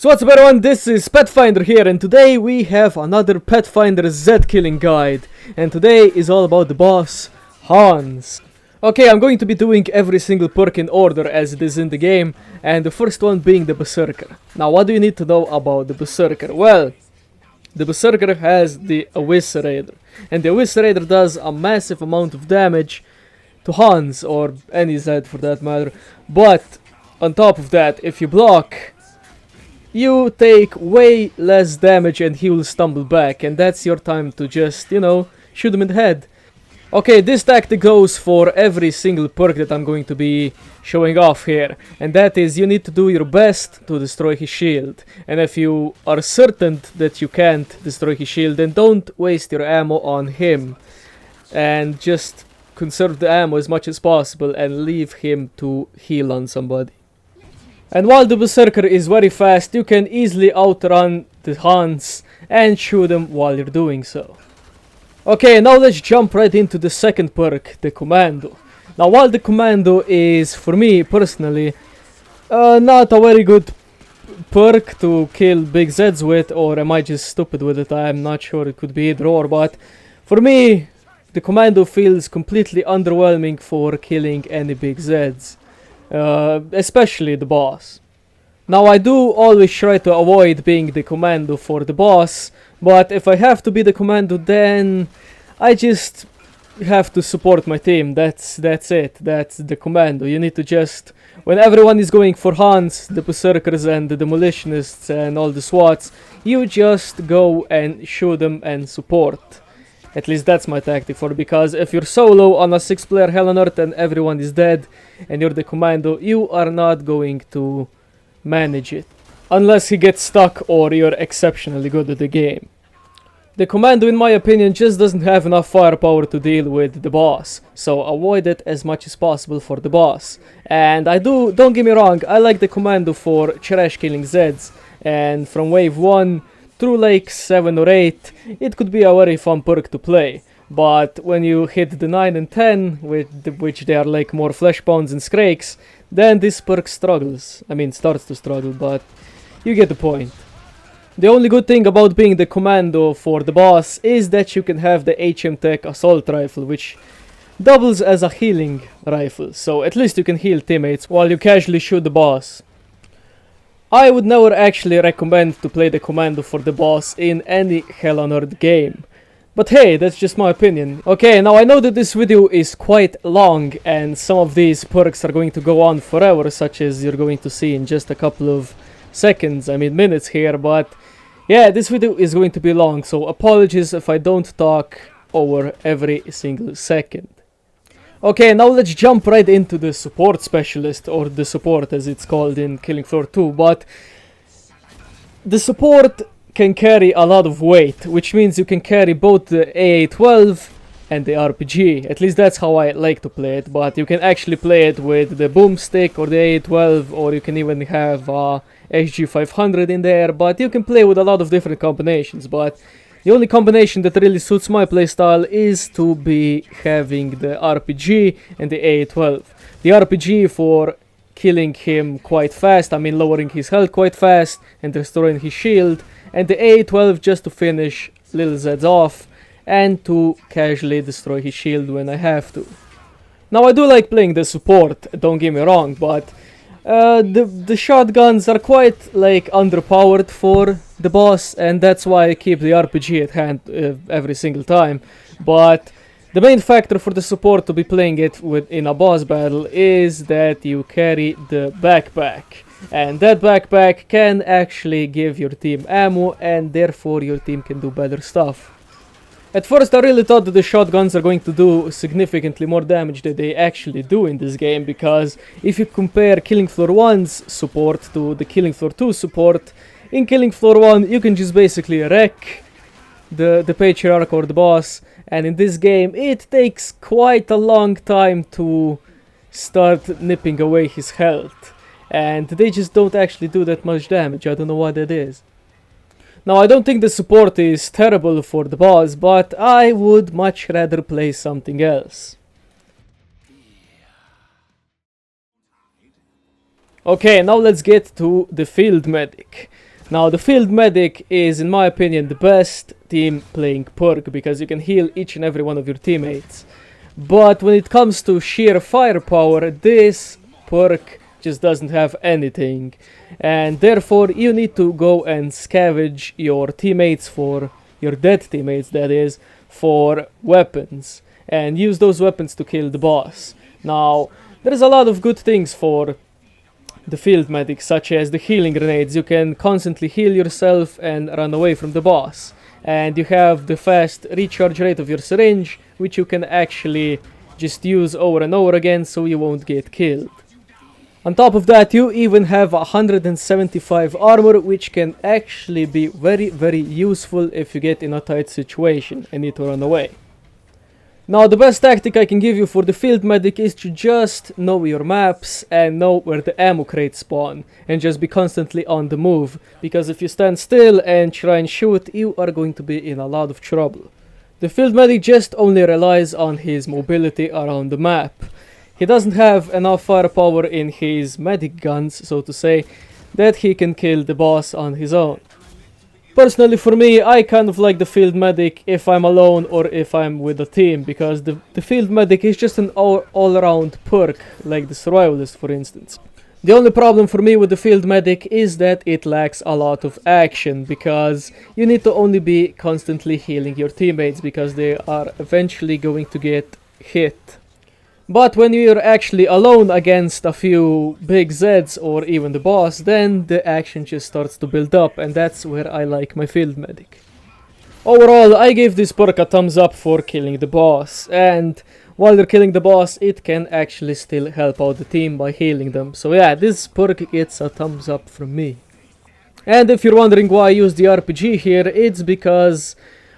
So what's up everyone, this is Pathfinder here, and today we have another Pathfinder Z killing guide. And today is all about the boss, HANS. Okay, I'm going to be doing every single perk in order as it is in the game, and the first one being the Berserker. Now what do you need to know about the Berserker? Well, the Berserker has the Eviscerator, and the Eviscerator does a massive amount of damage to HANS, or any Z for that matter. But on top of that, if you block, you take way less damage and he will stumble back, and that's your time to just, you know, shoot him in the head. Okay, this tactic goes for every single perk that I'm going to be showing off here, and that is you need to do your best to destroy his shield. And if you are certain that you can't destroy his shield, then don't waste your ammo on him, and just conserve the ammo as much as possible and leave him to heal on somebody. And while the Berserker is very fast, you can easily outrun the HANS and shoot them while you're doing so. Okay, now let's jump right into the second perk, the Commando. Now while the Commando is, for me personally, not a very good perk to kill big Zeds with, or am I just stupid with it? I'm not sure, it could be either or, but for me, the Commando feels completely underwhelming for killing any big Zeds. Especially the boss. Now I do always try to avoid being the Commando for the boss, but if I have to be the Commando, then I just have to support my team. That's it. That's the Commando. You need to just, when everyone is going for HANS, the Berserkers and the Demolitionists and all the SWATs, you just go and shoot them and support. At least that's my tactic for it, because if you're solo on a 6-player Hell on Earth and everyone is dead and you're the Commando, you are not going to manage it. Unless he gets stuck or you're exceptionally good at the game. The Commando, in my opinion, just doesn't have enough firepower to deal with the boss, so avoid it as much as possible for the boss. And don't get me wrong, I like the Commando for trash killing Zeds, and from wave 1 through like 7 or 8, it could be a very fun perk to play. But when you hit the 9 and 10, which they are like more fleshbounds and skrakes, then this perk struggles. I mean, starts to struggle, but you get the point. The only good thing about being the Commando for the boss is that you can have the HM Tech Assault Rifle, which doubles as a healing rifle, so at least you can heal teammates while you casually shoot the boss. I would never actually recommend to play the Commando for the boss in any Hell on Earth game. But hey, that's just my opinion. Okay, now I know that this video is quite long and some of these perks are going to go on forever, such as you're going to see in just a couple of seconds, I mean minutes here, but yeah, this video is going to be long, so apologies if I don't talk over every single second. Okay, now let's jump right into the support specialist, or the support as it's called in Killing Floor 2, but the support can carry a lot of weight, which means you can carry both the AA-12 and the RPG. At least that's how I like to play it, but you can actually play it with the boomstick or the AA-12, or you can even have SG-500 in there, but you can play with a lot of different combinations. But the only combination that really suits my playstyle is to be having the RPG and the AA-12. The RPG for killing him quite fast, I mean lowering his health quite fast and restoring his shield, and the AA-12 just to finish little Zeds off and to casually destroy his shield when I have to. Now I do like playing the support, don't get me wrong, but the shotguns are quite like underpowered for the boss, and that's why I keep the RPG at hand every single time. But the main factor for the support to be playing it in a boss battle is that you carry the backpack, and that backpack can actually give your team ammo, and therefore your team can do better stuff. At first I really thought that the shotguns are going to do significantly more damage than they actually do in this game, because if you compare Killing Floor 1's support to the Killing Floor 2 support, in Killing Floor 1 you can just basically wreck the Patriarch or the boss, and in this game it takes quite a long time to start nipping away his health, and they just don't actually do that much damage. I don't know why that is. Now I don't think the support is terrible for the boss, but I would much rather play something else. Okay, now let's get to the field medic. Now the field medic is, in my opinion, the best team playing perk because you can heal each and every one of your teammates. But when it comes to sheer firepower, this perk just doesn't have anything, and therefore you need to go and scavenge your teammates, for your dead teammates that is, for weapons, and use those weapons to kill the boss. Now there's a lot of good things for the field medic, such as the healing grenades. You can constantly heal yourself and run away from the boss, and you have the fast recharge rate of your syringe, which you can actually just use over and over again so you won't get killed. On top of that, you even have 175 armor, which can actually be very useful if you get in a tight situation and need to run away. Now the best tactic I can give you for the field medic is to just know your maps and know where the ammo crates spawn, and just be constantly on the move, because if you stand still and try and shoot, you are going to be in a lot of trouble. The field medic just only relies on his mobility around the map. He doesn't have enough firepower in his medic guns, so to say, that he can kill the boss on his own. Personally, for me, I kind of like the field medic if I'm alone or if I'm with a team, because the field medic is just an all-around perk, like the Survivalist, for instance. The only problem for me with the field medic is that it lacks a lot of action, because you need to only be constantly healing your teammates, because they are eventually going to get hit. But when you're actually alone against a few big Zeds or even the boss, then the action just starts to build up, and that's where I like my field medic. Overall, I give this perk a thumbs up for killing the boss, and while you're killing the boss, it can actually still help out the team by healing them. So yeah, this perk gets a thumbs up from me. And if you're wondering why I use the RPG here, it's because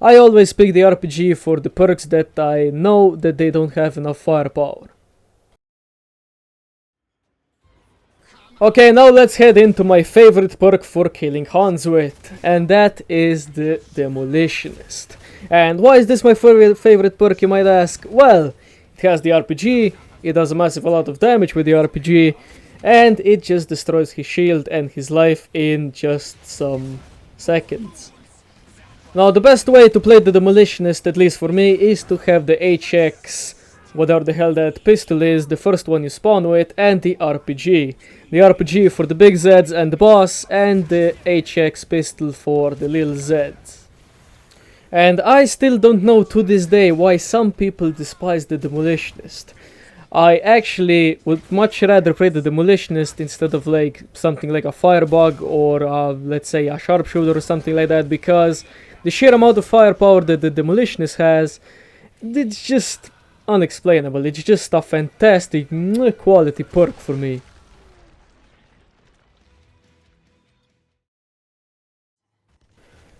I always pick the RPG for the perks that I know that they don't have enough firepower. Okay, now let's head into my favorite perk for killing HANS with, and that is the Demolitionist. And why is this my favorite perk, you might ask? Well, it has the RPG, it does a massive lot of damage with the RPG, and it just destroys his shield and his life in just some seconds. Now the best way to play the Demolitionist, at least for me, is to have the HX, whatever the hell that pistol is, the first one you spawn with, and the RPG. The RPG for the big Zeds and the boss, and the HX pistol for the little Zeds. And I still don't know to this day why some people despise the Demolitionist. I actually would much rather play the Demolitionist instead of like something like a Firebug or let's say a Sharpshooter or something like that, because the sheer amount of firepower that the Demolitionist has, it's just unexplainable. It's just a fantastic quality perk for me.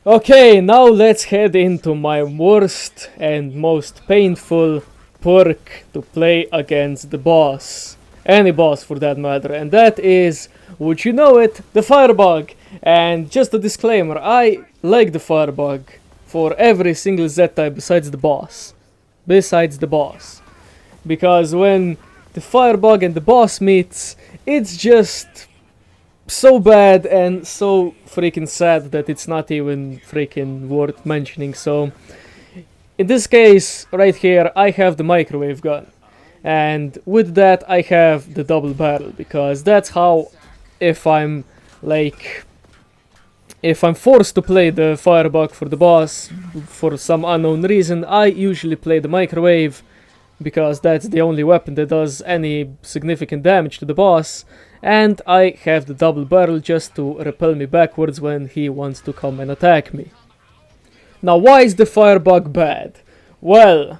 Okay, now let's head into my worst and most painful perk to play against the boss. Any boss for that matter, and that is, would you know it, the Firebug. And just a disclaimer, I like the Firebug for every single Z-type besides the boss. Because when the Firebug and the boss meets, it's just so bad and so freaking sad that it's not even freaking worth mentioning. So in this case right here, I have the microwave gun, and with that I have the double barrel, because that's how, if I'm forced to play the Firebug for the boss for some unknown reason, I usually play the microwave, because that's the only weapon that does any significant damage to the boss, and I have the double barrel just to repel me backwards when he wants to come and attack me. Now, why is the Firebug bad? Well,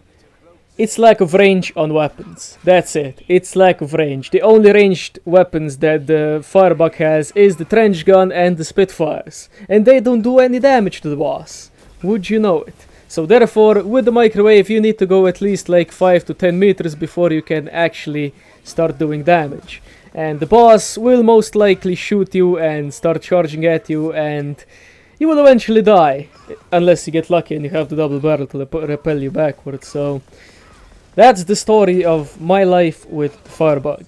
it's lack of range on weapons. That's it. It's lack of range. The only ranged weapons that the Firebug has is the trench gun and the Spitfires, and they don't do any damage to the boss. Would you know it? So therefore, with the microwave, you need to go at least like 5 to 10 meters before you can actually start doing damage. And the boss will most likely shoot you and start charging at you, and you will eventually die, unless you get lucky and you have the double barrel to repel you backwards. So that's the story of my life with Firebug.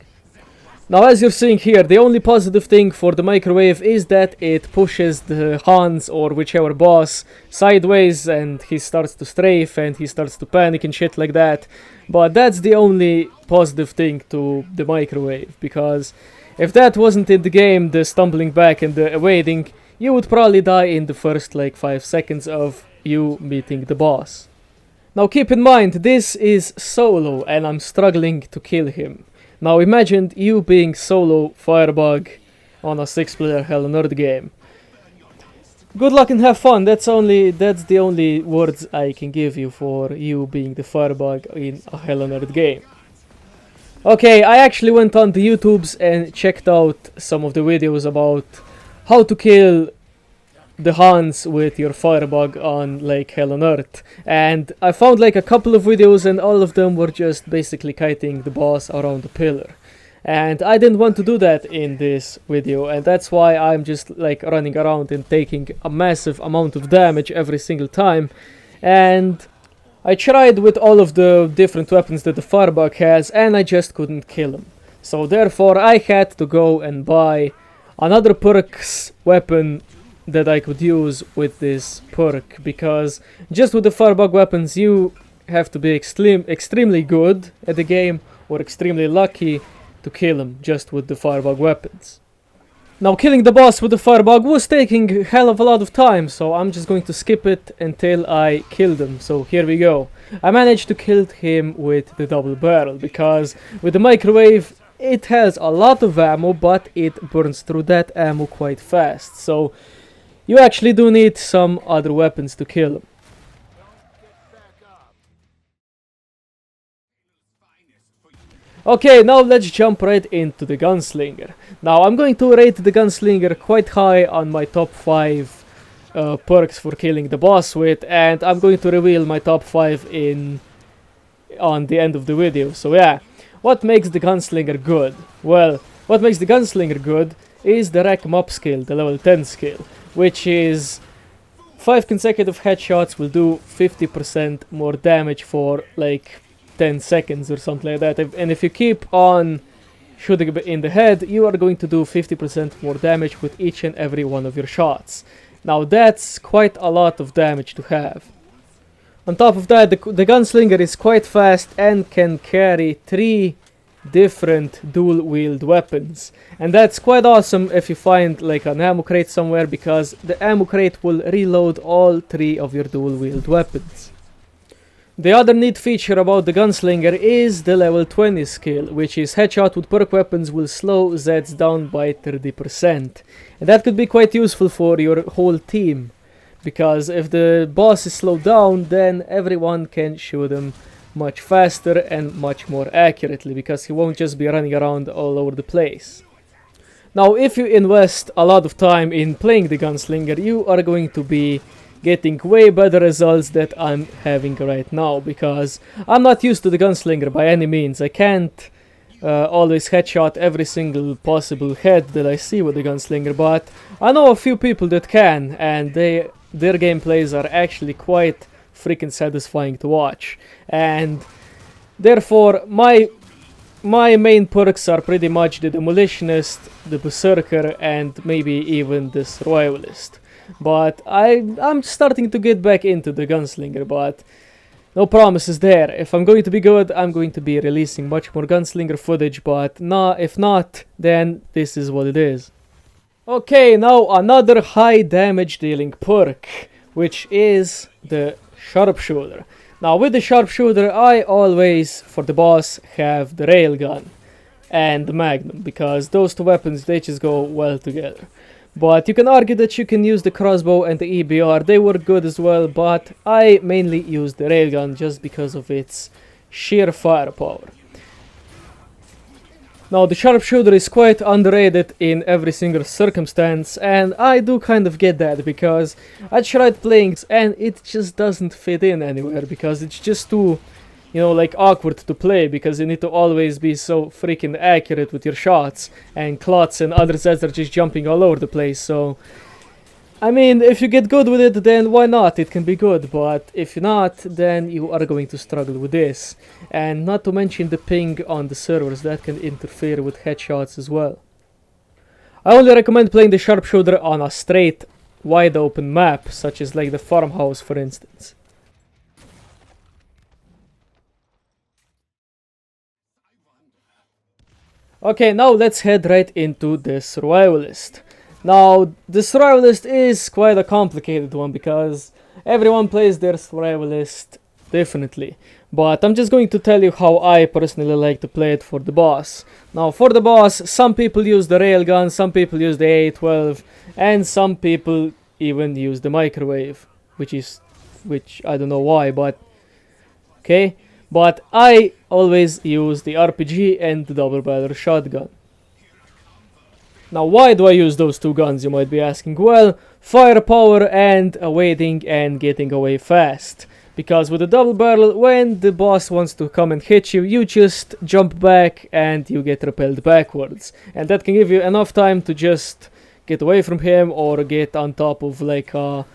Now, as you're seeing here, the only positive thing for the microwave is that it pushes the Hans or whichever boss sideways and he starts to strafe and he starts to panic and shit like that. But that's the only positive thing to the microwave, because if that wasn't in the game, the stumbling back and the evading, you would probably die in the first like 5 seconds of you meeting the boss. Now keep in mind, this is solo and I'm struggling to kill him. Now imagine you being solo Firebug on a 6-player Hell on Earth game. Good luck and have fun. That's the only words I can give you for you being the Firebug in a Hell on Earth game. Okay, I actually went on the YouTubes and checked out some of the videos about how to kill the Hans with your Firebug on like Hell on Earth, and I found like a couple of videos and all of them were just basically kiting the boss around the pillar, and I didn't want to do that in this video, and that's why I'm just like running around and taking a massive amount of damage every single time. And I tried with all of the different weapons that the Firebug has and I just couldn't kill him, so therefore I had to go and buy another perk's weapon that I could use with this perk, because just with the Firebug weapons you have to be extremely good at the game or extremely lucky to kill him just with the Firebug weapons. Now killing the boss with the Firebug was taking a hell of a lot of time, so I'm just going to skip it until I killed him. So here we go. I managed to kill him with the double barrel, because with the microwave it has a lot of ammo, but it burns through that ammo quite fast, so you actually do need some other weapons to kill him. Okay, now let's jump right into the Gunslinger. Now I'm going to rate the Gunslinger quite high on my top 5 perks for killing the boss with, and I'm going to reveal my top 5 on the end of the video. So yeah, what makes the Gunslinger good? Well, what makes the Gunslinger good is the Rack 'em Up skill, the level 10 skill, which is 5 consecutive headshots will do 50% more damage for like 10 seconds or something like that. And if you keep on shooting in the head, you are going to do 50% more damage with each and every one of your shots. Now that's quite a lot of damage to have. On top of that, the Gunslinger is quite fast and can carry 3 different dual-wield weapons, and that's quite awesome if you find like an ammo crate somewhere, because the ammo crate will reload all 3 of your dual-wield weapons. The other neat feature about the Gunslinger is the level 20 skill, which is headshot with perk weapons will slow Zeds down by 30%, and that could be quite useful for your whole team, because if the boss is slowed down, then everyone can shoot him much faster and much more accurately, because he won't just be running around all over the place. Now if you invest a lot of time in playing the Gunslinger, you are going to be getting way better results that I'm having right now, because I'm not used to the Gunslinger by any means. I can't always headshot every single possible head that I see with the Gunslinger, but I know a few people that can, and their gameplays are actually quite freaking satisfying to watch. And therefore my main perks are pretty much the Demolitionist, the Berserker, and maybe even the Survivalist. But I'm starting to get back into the Gunslinger, but no promises there. If I'm going to be good, I'm going to be releasing much more Gunslinger footage, but if not, then this is what it is. Okay, now another high damage dealing perk, which is the Sharpshooter. Now with the Sharpshooter, I always, for the boss, have the Railgun and the Magnum, because those 2 weapons, they just go well together. But you can argue that you can use the crossbow and the EBR, they work good as well, but I mainly use the Railgun just because of its sheer firepower. Now the Sharpshooter is quite underrated in every single circumstance, and I do kind of get that, because I tried playing and it just doesn't fit in anywhere, because it's just too, like awkward to play, because you need to always be so freaking accurate with your shots, and Klotz and other Zeds are just jumping all over the place, so I mean, if you get good with it, then why not? It can be good, but if you're not, then you are going to struggle with this. And not to mention the ping on the servers, that can interfere with headshots as well. I only recommend playing the sharpshooter on a straight, wide open map, such as like the farmhouse for instance. Okay, now let's head right into the Survivalist. Now, the Survivalist is quite a complicated one because everyone plays their Survivalist differently. But I'm just going to tell you how I personally like to play it for the boss. Now, for the boss, some people use the railgun, some people use the A12, and some people even use the microwave, which I don't know why, but okay. But I always use the RPG and the double barrel shotgun. Now, why do I use those two guns, you might be asking? Well, firepower and evading and getting away fast. Because with the double barrel, when the boss wants to come and hit you, you just jump back and you get repelled backwards. And that can give you enough time to just get away from him or get on top of like a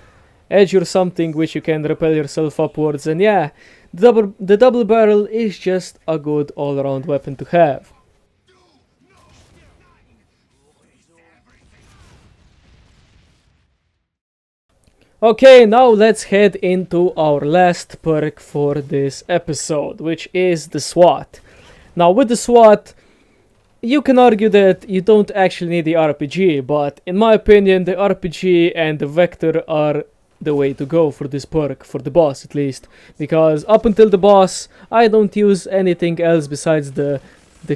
edge or something, which you can repel yourself upwards. And yeah, the double barrel is just a good all-around weapon to have. Okay, now let's head into our last perk for this episode, which is the SWAT. Now with the SWAT, you can argue that you don't actually need the RPG, but in my opinion the RPG and the Vector are the way to go for this perk, for the boss at least. Because up until the boss, I don't use anything else besides the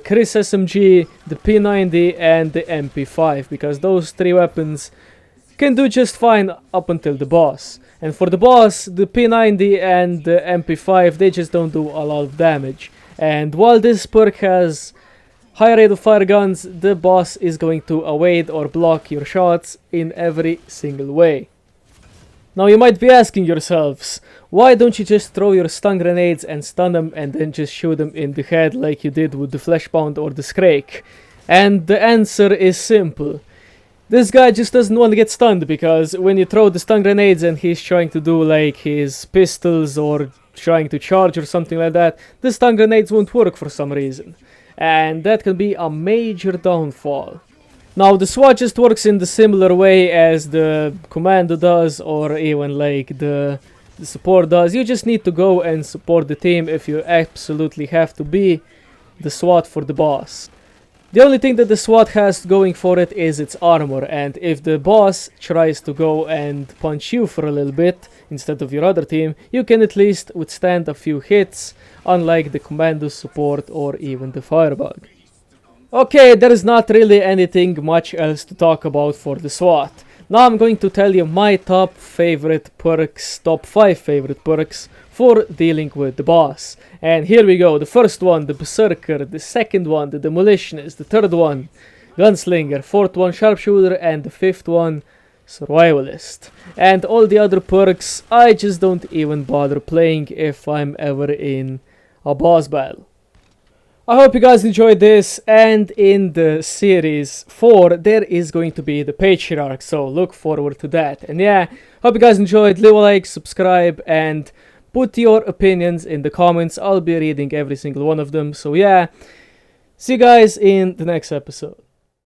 Chris SMG, the P90 and the MP5, because those three weapons can do just fine up until the boss. And for the boss, the P90 and the MP5, they just don't do a lot of damage. And while this perk has high rate of fire guns, the boss is going to evade or block your shots in every single way. Now you might be asking yourselves, why don't you just throw your stun grenades and stun them and then just shoot them in the head like you did with the Fleshbound or the Scrake? And the answer is simple. This guy just doesn't want to get stunned, because when you throw the stun grenades and he's trying to do like his pistols or trying to charge or something like that, the stun grenades won't work for some reason. And that can be a major downfall. Now the SWAT just works in the similar way as the commando does, or even like the support does. You just need to go and support the team if you absolutely have to be the SWAT for the boss. The only thing that the SWAT has going for it is its armor, and if the boss tries to go and punch you for a little bit instead of your other team, you can at least withstand a few hits, unlike the commando, support or even the Firebug. Okay, there is not really anything much else to talk about for the SWAT. Now I'm going to tell you my top 5 favorite perks for dealing with the boss. And here we go. The first one, the Berserker. The second one, the Demolitionist. The third one, Gunslinger. Fourth one, Sharpshooter. And the fifth one, Survivalist. And all the other perks, I just don't even bother playing if I'm ever in a boss battle. I hope you guys enjoyed this, and in the series 4 there is going to be the Patriarch, so look forward to that. And yeah, hope you guys enjoyed. Leave a like, subscribe, and put your opinions in the comments. I'll be reading every single one of them. So yeah, see you guys in the next episode.